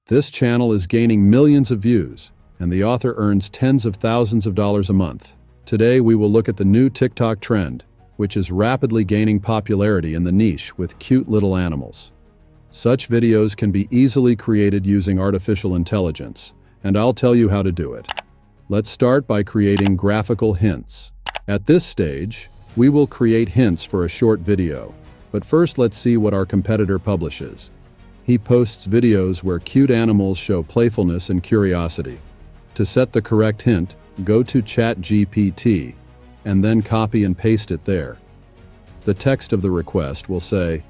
This channel is gaining millions of views, and the author earns tens of thousands of dollars a month. Today we will look at the new TikTok trend, which is rapidly gaining popularity in the niche with cute little animals. Such videos can be easily created using artificial intelligence, and I'll tell you how to do it. Let's start by creating graphical hints. At this stage, we will create hints for a short video, but first let's see what our competitor publishes. He posts videos where cute animals show playfulness and curiosity. To set the correct hint, go to ChatGPT and then copy and paste it there. The text of the request will say,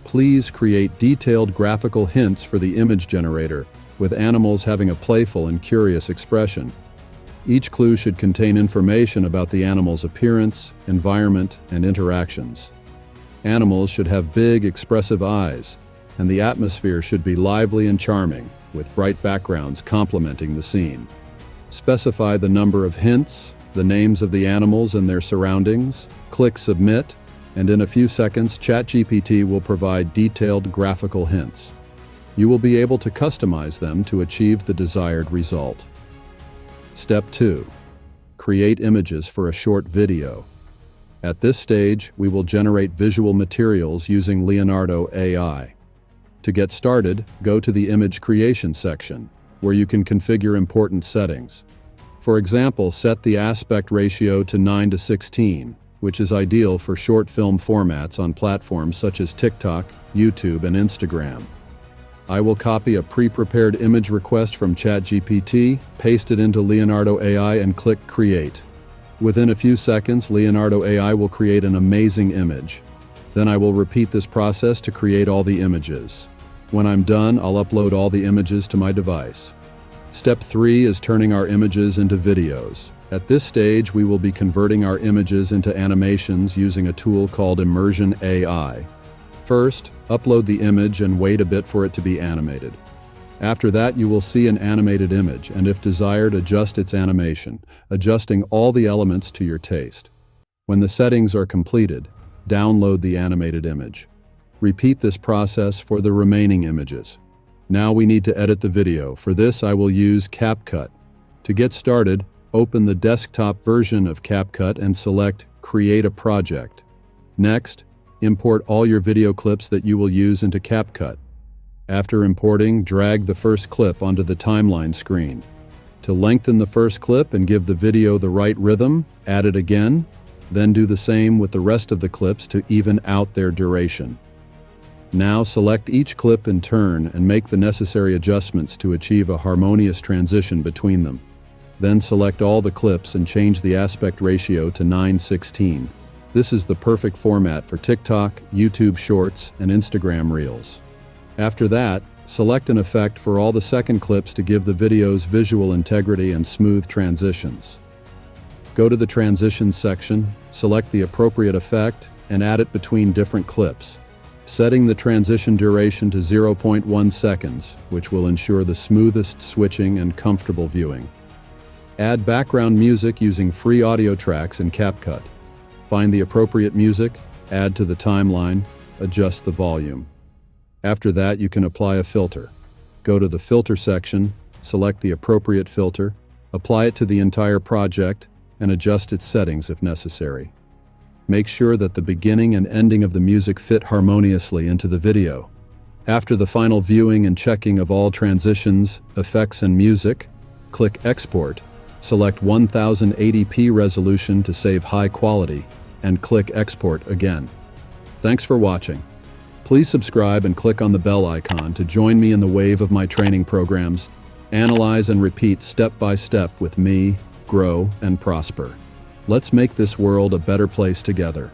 "Please create detailed graphical hints for the image generator with animals having a playful and curious expression." Each clue should contain information about the animal's appearance, environment, and interactions. Animals should have big, expressive eyes, and the atmosphere should be lively and charming, with bright backgrounds complementing the scene. Specify the number of hints, the names of the animals and their surroundings, click Submit, and in a few seconds, ChatGPT will provide detailed graphical hints. You will be able to customize them to achieve the desired result. Step 2. Create images for a short video. At this stage, we will generate visual materials using Leonardo AI. To get started, go to the Image Creation section, where you can configure important settings. For example, set the aspect ratio to 9:16, which is ideal for short film formats on platforms such as TikTok, YouTube, and Instagram. I will copy a pre-prepared image request from ChatGPT, paste it into Leonardo AI, and click Create. Within a few seconds, Leonardo AI will create an amazing image. Then I will repeat this process to create all the images. When I'm done, I'll upload all the images to my device. Step 3 is turning our images into videos. At this stage, we will be converting our images into animations using a tool called Immersion AI. First, upload the image and wait a bit for it to be animated. After that, you will see an animated image, and if desired, adjust its animation, adjusting all the elements to your taste. When the settings are completed, download the animated image. Repeat this process for the remaining images. Now we need to edit the video. For this, I will use CapCut. To get started, open the desktop version of CapCut and select Create a Project. Next, import all your video clips that you will use into CapCut. After importing, drag the first clip onto the timeline screen. To lengthen the first clip and give the video the right rhythm, add it again, then do the same with the rest of the clips to even out their duration. Now select each clip in turn and make the necessary adjustments to achieve a harmonious transition between them. Then select all the clips and change the aspect ratio to 9:16. This is the perfect format for TikTok, YouTube Shorts, and Instagram Reels. After that, select an effect for all the second clips to give the videos visual integrity and smooth transitions. Go to the Transitions section, select the appropriate effect, and add it between different clips, setting the transition duration to 0.1 seconds, which will ensure the smoothest switching and comfortable viewing. Add background music using free audio tracks in CapCut. Find the appropriate music, add to the timeline, adjust the volume. After that, you can apply a filter. Go to the Filter section, select the appropriate filter, apply it to the entire project, and adjust its settings if necessary. Make sure that the beginning and ending of the music fit harmoniously into the video. After the final viewing and checking of all transitions, effects, and music, click Export, select 1080p resolution to save high quality, and click Export again. Thanks for watching. Please subscribe and click on the bell icon to join me in the wave of my training programs. Analyze and repeat step by step with me, grow and prosper. Let's make this world a better place together.